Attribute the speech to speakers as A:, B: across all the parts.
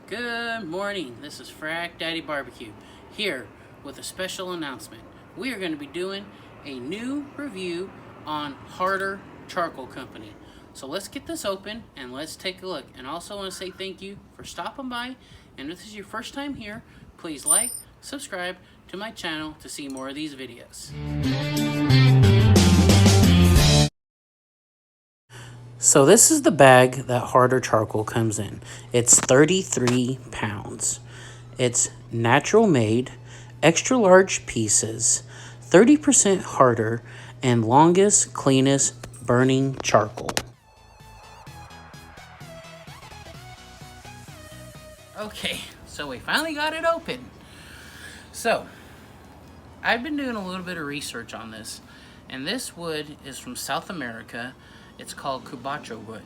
A: Good morning, this is Frack Daddy Barbecue, here with a special announcement. We are going to be doing a new review on Harder Charcoal Company. So let's get this open and let's take a look. And also want to say thank you for stopping by. And if this is your first time here, please like, subscribe to my channel to see more of these videos. So this is the bag that Harder Charcoal comes in. It's 33 pounds. It's natural made, extra large pieces, 30% harder, and longest, cleanest burning charcoal. Okay, so we finally got it open. So, I've been doing a little bit of research on this, and this wood is from South America. It's called Cubacho wood,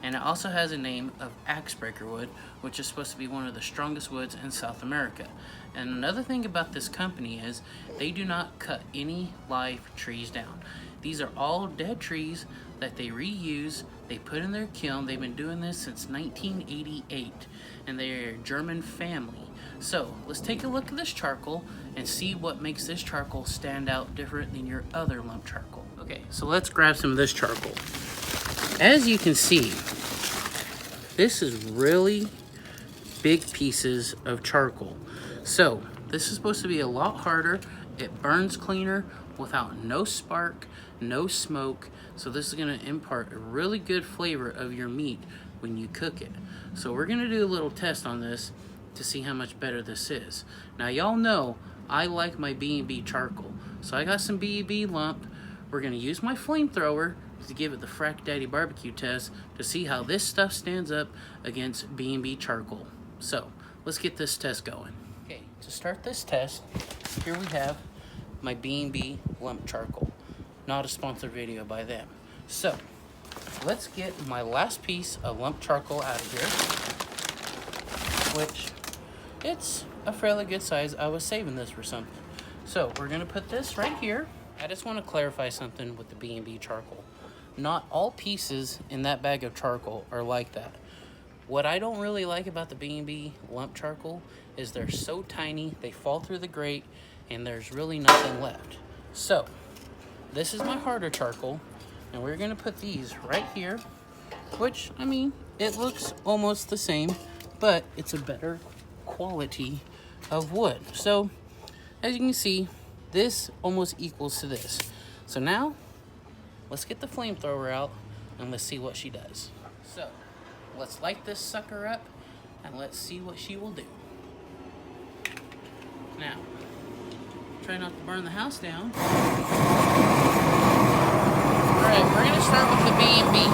A: and it also has a name of axebreaker wood, which is supposed to be one of the strongest woods in South America. And another thing about this company is they do not cut any live trees down. These are all dead trees that they reuse, they put in their kiln. They've been doing this since 1988, and they're a German family. So let's take a look at this charcoal and see what makes this charcoal stand out different than your other lump charcoal. Okay, so let's grab some of this charcoal. As you can see, this is really big pieces of charcoal. So this is supposed to be a lot harder. It burns cleaner without no spark, no smoke. So this is going to impart a really good flavor of your meat when you cook it. So we're going to do a little test on this to see how much better this is. Now y'all know I like my B&B charcoal. So I got some B&B lump. We're going to use my flamethrower to give it the Frack Daddy barbecue test to see how this stuff stands up against B&B charcoal. So let's get this test going. Okay, to start this test, here we have my B&B lump charcoal. Not a sponsored video by them. So let's get my last piece of lump charcoal out of here, which it's a fairly good size. I was saving this for something. So we're gonna put this right here. I just want to clarify something with the B&B charcoal. Not all pieces in that bag of charcoal are like that. What I don't really like about the B&B lump charcoal is they're so tiny, they fall through the grate, and there's really nothing left. So this is my harder charcoal, and we're gonna put these right here, which, I mean, it looks almost the same, but it's a better quality of wood. So as you can see, this almost equals to this. So now let's get the flamethrower out and let's see what she does. So let's light this sucker up and let's see what she will do. Now, try not to burn the house down. Alright, we're gonna start with the B&B.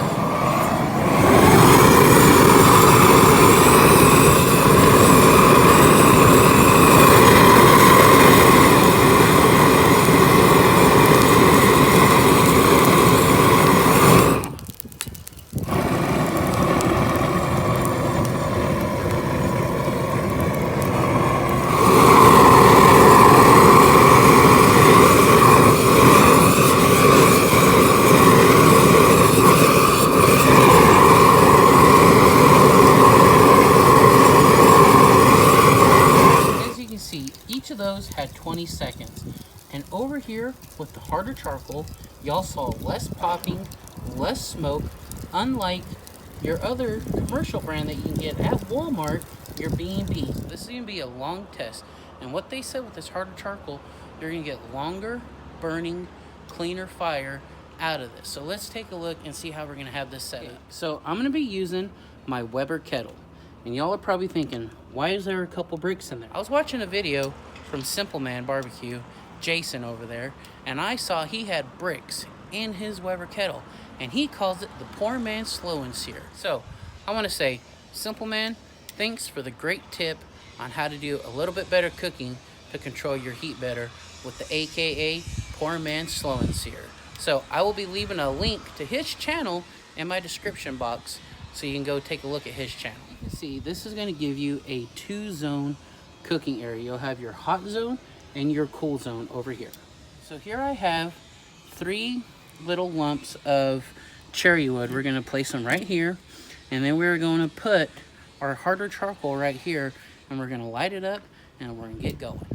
A: Each of those had 20 seconds. And over here with the harder charcoal, y'all saw less popping, less smoke, unlike your other commercial brand that you can get at Walmart, your B&B. This is going to be a long test. And what they said with this harder charcoal, they're going to get longer burning, cleaner fire out of this. So let's take a look and see how we're going to have this set up. So I'm going to be using my Weber Kettle. And y'all are probably thinking, why is there a couple bricks in there? I was watching a video from Simplemans Barbecue, Jason over there, and I saw he had bricks in his Weber Kettle, and he calls it the poor man's slow and sear. So I want to say, Simpleman, thanks for the great tip on how to do a little bit better cooking to control your heat better with the AKA poor man's slow and sear. So I will be leaving a link to his channel in my description box so you can go take a look at his channel. You can see this is going to give you a 2-zone cooking area. You'll have your hot zone and your cool zone over here. So here I have 3 little lumps of cherry wood. We're going to place them right here, and then we're going to put our harder charcoal right here, and we're gonna light it up and we're gonna get going.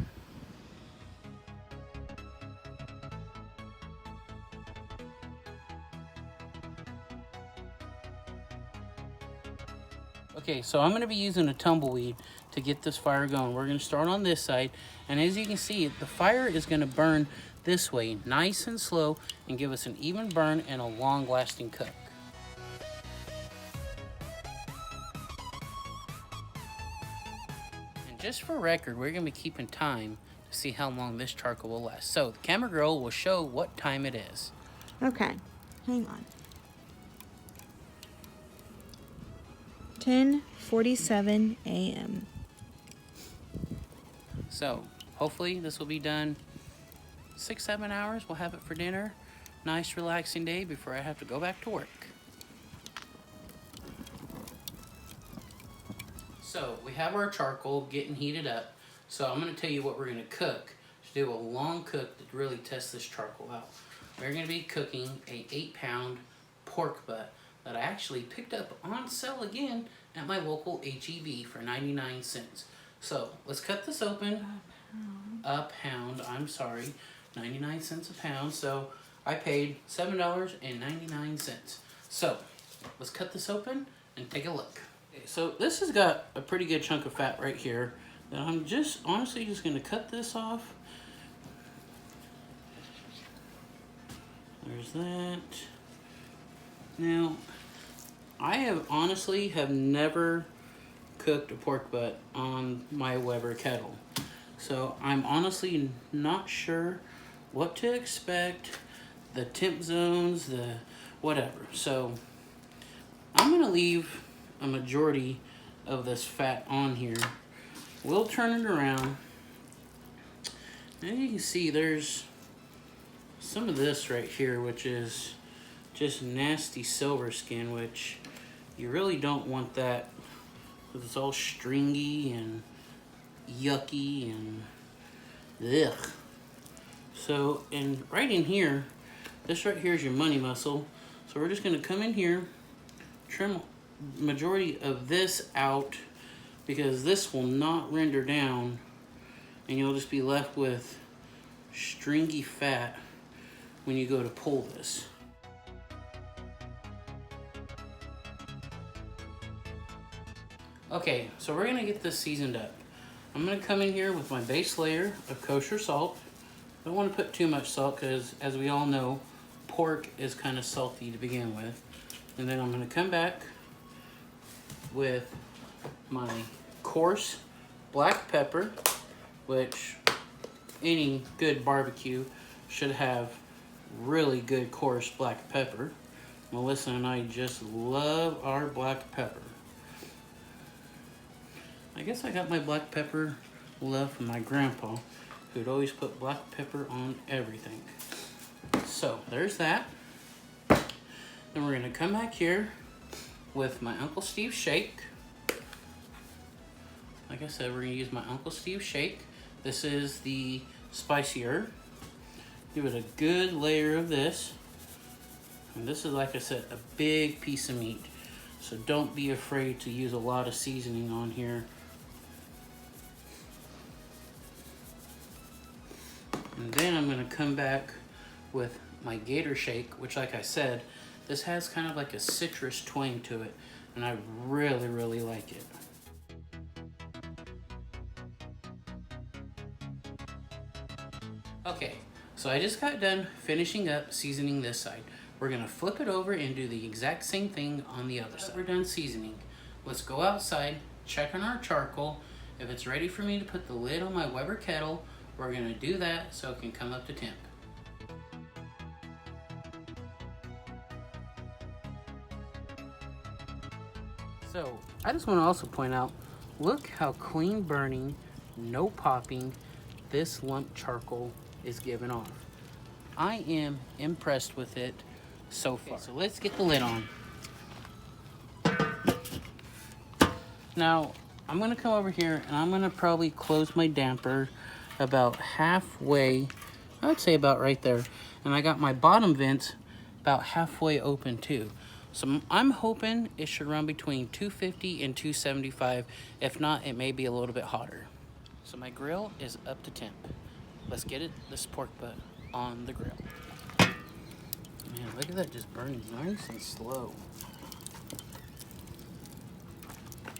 A: Okay, so I'm gonna be using a tumbleweed to get this fire going. We're gonna start on this side, and as you can see, the fire is gonna burn this way, nice and slow, and give us an even burn and a long-lasting cook. And just for record, we're gonna be keeping time to see how long this charcoal will last. So the camera girl will show what time it is.
B: Okay, hang on. 10:47 a.m.
A: So hopefully this will be done 6-7 hours. We'll have it for dinner. Nice relaxing day before I have to go back to work. So we have our charcoal getting heated up. So I'm going to tell you what we're going to cook to do a long cook to really test this charcoal out. We're going to be cooking a 8-pound pork butt that I actually picked up on sale again at my local HEB for 99 cents. So let's cut this open. A pound, I'm sorry, 99 cents a pound. So I paid $7.99. So let's cut this open and take a look. Okay, so this has got a pretty good chunk of fat right here. And I'm just honestly just gonna cut this off. There's that. Now, I have never cooked a pork butt on my Weber Kettle. So I'm honestly not sure what to expect, the temp zones, the whatever. So I'm gonna leave a majority of this fat on here. We'll turn it around. And you can see there's some of this right here, which is just nasty silver skin, which you really don't want that because it's all stringy and yucky and ugh. So, and right in here, this right here is your money muscle. So we're just gonna come in here, trim majority of this out because this will not render down and you'll just be left with stringy fat when you go to pull this. Okay, so we're gonna get this seasoned up. I'm gonna come in here with my base layer of kosher salt. I don't wanna put too much salt because as we all know, pork is kind of salty to begin with. And then I'm gonna come back with my coarse black pepper, which any good barbecue should have really good coarse black pepper. Melissa and I just love our black pepper. I guess I got my black pepper love from my grandpa, who'd always put black pepper on everything. So there's that. Then we're gonna come back here with my Uncle Steve shake. Like I said, we're gonna use my Uncle Steve shake. This is the spicier. Give it a good layer of this. And this is, like I said, a big piece of meat. So don't be afraid to use a lot of seasoning on here. And then I'm gonna come back with my Gator Shake, which like I said, this has kind of like a citrus twang to it, and I really, really like it. Okay, so I just got done finishing up seasoning this side. We're gonna flip it over and do the exact same thing on the other side. We're done seasoning. Let's go outside, check on our charcoal. If it's ready for me to put the lid on my Weber Kettle, we're gonna do that so it can come up to temp. So, I just wanna also point out, look how clean burning, no popping, this lump charcoal is giving off. I am impressed with it so far. Okay, so let's get the lid on. Now, I'm gonna come over here and I'm gonna probably close my damper about halfway, I would say about right there. And I got my bottom vents about halfway open too. So I'm hoping it should run between 250 and 275. If not, it may be a little bit hotter. So my grill is up to temp. Let's get this pork butt on the grill. Man, look at that, just burning nice and slow.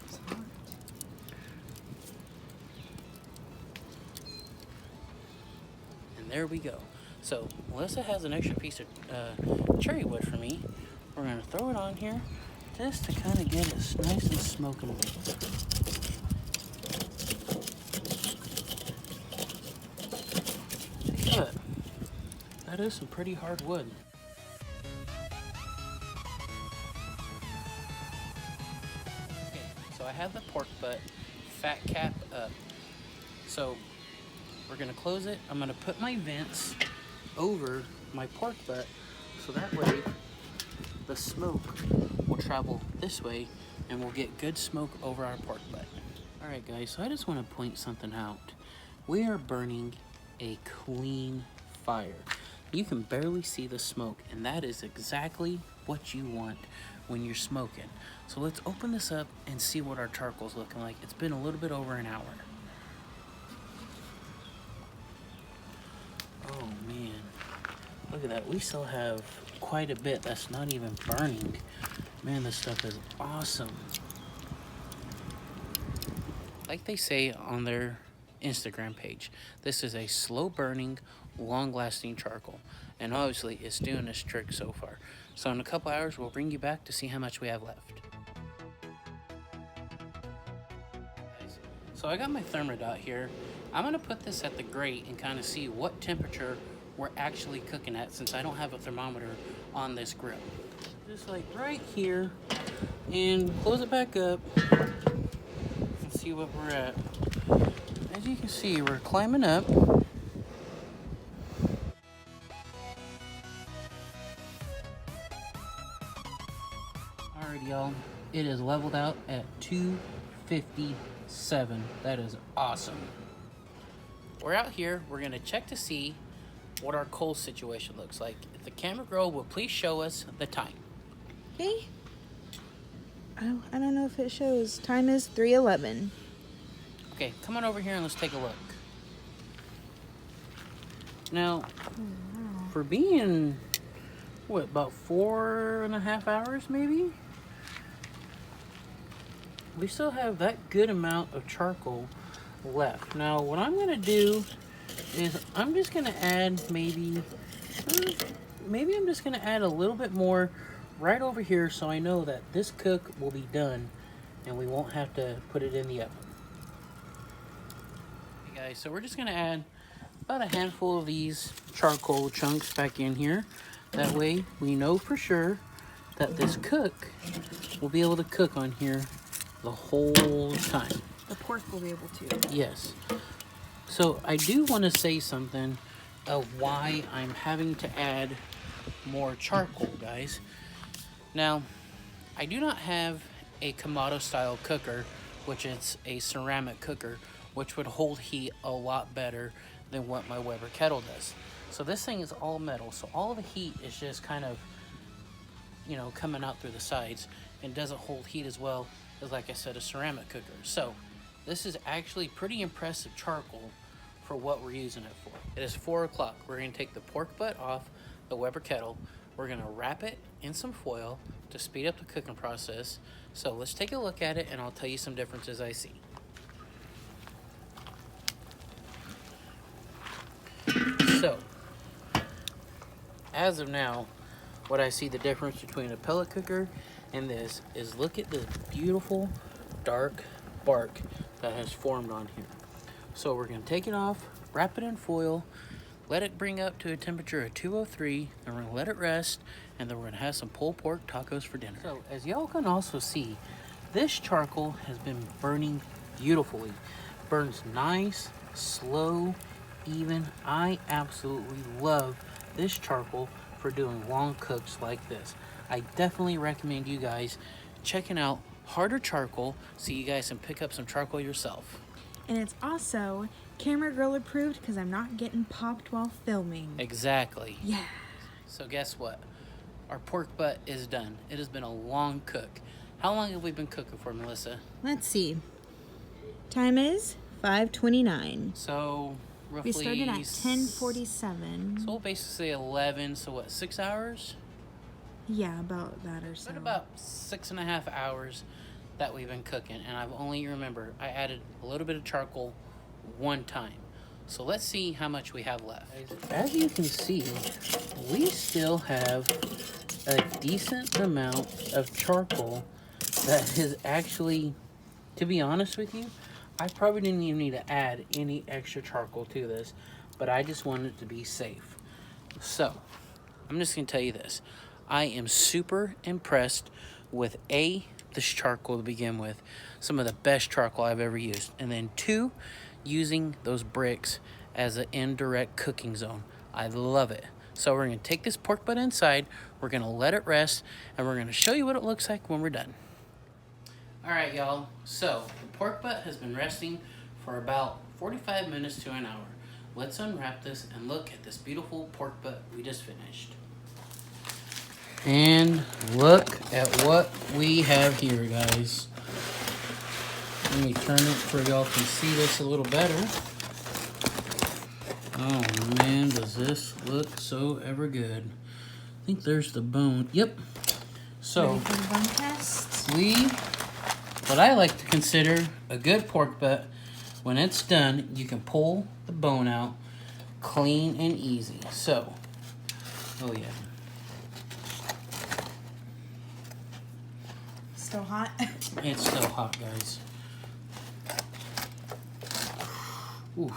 B: It's hot.
A: And there we go. So Melissa has an extra piece of cherry wood for me. We're gonna throw it on here just to kind of get it nice and smoking. But that is some pretty hard wood. Okay, so I have the pork butt fat cap up. So we're gonna close it. I'm gonna put my vents over my pork butt so that way the smoke will travel this way and we'll get good smoke over our pork butt. All right guys, so I just want to point something out. We are burning a clean fire. You can barely see the smoke, and that is exactly what you want when you're smoking. So let's open this up and see what our charcoal's looking like. It's been a little bit over an hour. Oh man, look at that. We still have quite a bit that's not even burning. Man, this stuff is awesome. Like they say on their Instagram page, this is a slow burning, long lasting charcoal, and obviously it's doing its trick so far. So in a couple hours we'll bring you back to see how much we have left. So I got my thermodot here. I'm gonna put this at the grate and kind of see what temperature we're actually cooking at, since I don't have a thermometer on this grill. Just like right here, and close it back up and see what we're at. As you can see, we're climbing up. Alright y'all, it is leveled out at 257. That is awesome. We're out here, we're gonna check to see what our coal situation looks like. If the camera girl will please show us the time.
B: Okay. I don't know if it shows. Time is 3:11.
A: Okay, come on over here and let's take a look. Now, for being, what, about 4.5 hours maybe? We still have that good amount of charcoal left. Now, what I'm gonna do is I'm just gonna add maybe I'm just gonna add a little bit more right over here so I know that this cook will be done and we won't have to put it in the oven. Okay guys, so we're just gonna add about a handful of these charcoal chunks back in here. That way we know for sure that this cook will be able to cook on here the whole time.
B: The pork will be able to.
A: Yes. So I do want to say something of why I'm having to add more charcoal, guys. Now, I do not have a Kamado style cooker, which is a ceramic cooker, which would hold heat a lot better than what my Weber Kettle does. So this thing is all metal, so all of the heat is just kind of, you know, coming out through the sides and doesn't hold heat as well as, like I said, a ceramic cooker. So this is actually pretty impressive charcoal for what we're using it for. It is 4 o'clock. We're gonna take the pork butt off the Weber Kettle. We're gonna wrap it in some foil to speed up the cooking process. So let's take a look at it and I'll tell you some differences I see. So, as of now, what I see the difference between a pellet cooker and this is, look at the beautiful dark bark that has formed on here. So we're gonna take it off, wrap it in foil, let it bring up to a temperature of 203, and we're gonna let it rest, and then we're gonna have some pulled pork tacos for dinner. So as y'all can also see, this charcoal has been burning beautifully. Burns nice, slow, even. I absolutely love this charcoal for doing long cooks like this. I definitely recommend you guys checking out harder charcoal so you guys can pick up some charcoal yourself.
B: And it's also camera girl approved because I'm not getting popped while filming.
A: Exactly.
B: Yeah.
A: So guess what? our pork butt is done. It has been a long cook. How long have we been cooking for, Melissa?
B: Let's see. Time is 5:29.
A: So roughly...
B: We started at 10:47.
A: So we'll basically 11, so what, 6 hours?
B: Yeah, about that or so.
A: But about 6.5 hours that we've been cooking. And I've only, remember, I added a little bit of charcoal one time. So let's see how much we have left. As you can see, we still have a decent amount of charcoal that is actually, to be honest with you, I probably didn't even need to add any extra charcoal to this, but I just wanted it to be safe. So, I'm just gonna tell you this. I am super impressed with this charcoal to begin with. Some of the best charcoal I've ever used. And then 2, using those bricks as an indirect cooking zone. I love it. So we're gonna take this pork butt inside, we're gonna let it rest, and we're gonna show you what it looks like when we're done. All right, y'all, so the pork butt has been resting for about 45 minutes to an hour. Let's unwrap this and look at this beautiful pork butt we just finished. And look at what we have here, guys. Let me turn it so y'all can see this a little better. Oh man, does this look so ever good. I think there's the bone. Yep. So,
B: ready for the bone test?
A: What I like to consider a good pork butt, when it's done, you can pull the bone out clean and easy. So, oh yeah.
B: Still hot?
A: It's still hot, guys. Ooh.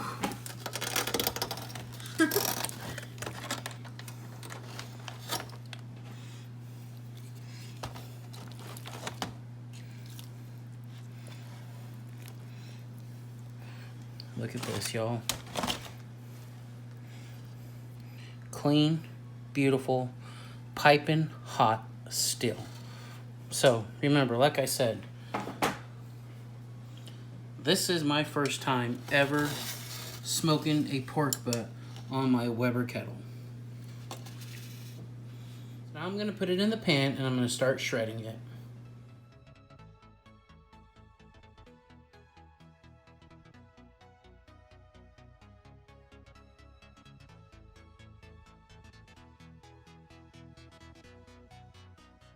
A: Look at this, y'all. Clean, beautiful, piping hot still. So, remember, like I said, this is my first time ever smoking a pork butt on my Weber Kettle. Now I'm going to put it in the pan and I'm going to start shredding it.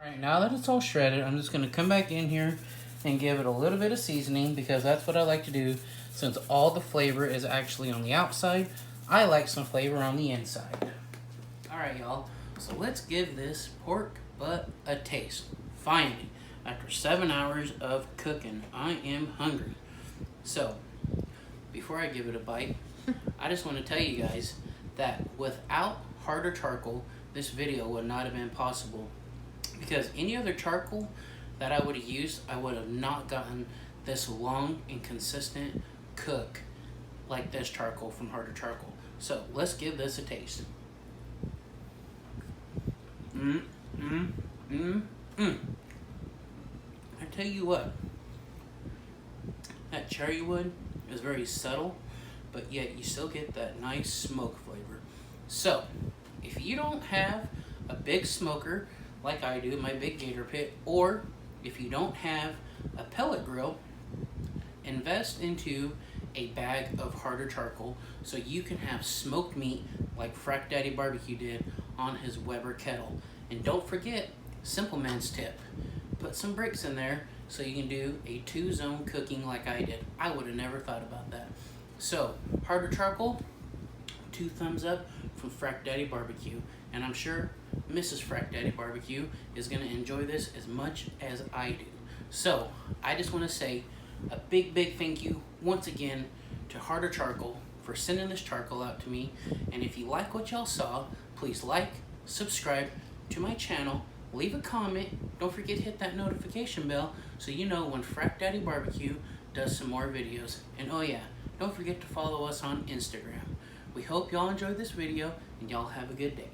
A: Alright, now that it's all shredded, I'm just going to come back in here and give it a little bit of seasoning because that's what I like to do. Since all the flavor is actually on the outside, I like some flavor on the inside. Alright, y'all, so let's give this pork butt a taste. Finally, after 7 hours of cooking, I am hungry. So, before I give it a bite, I just want to tell you guys that without harder charcoal, this video would not have been possible. Because any other charcoal that I would have used, I would have not gotten this long and consistent cook like this charcoal from harder charcoal. So let's give this a taste. I tell you what, that cherry wood is very subtle, but yet you still get that nice smoke flavor. So if you don't have a big smoker like I do, my big gator pit, or if you don't have a pellet grill, invest into a bag of harder charcoal so you can have smoked meat like Frack Daddy Barbecue did on his Weber Kettle. And don't forget, Simplemans tip, put some bricks in there so you can do a 2-zone cooking like I did. I would have never thought about that. So, harder charcoal, 2 thumbs up from Frack Daddy Barbecue. And I'm sure Mrs. Frack Daddy Barbecue is going to enjoy this as much as I do. So, I just want to say a big, big thank you once again to Harder Charcoal for sending this charcoal out to me. And if you like what y'all saw, please like, subscribe to my channel, leave a comment. Don't forget to hit that notification bell so you know when Frack Daddy Barbecue does some more videos. And oh yeah, don't forget to follow us on Instagram. We hope y'all enjoyed this video and y'all have a good day.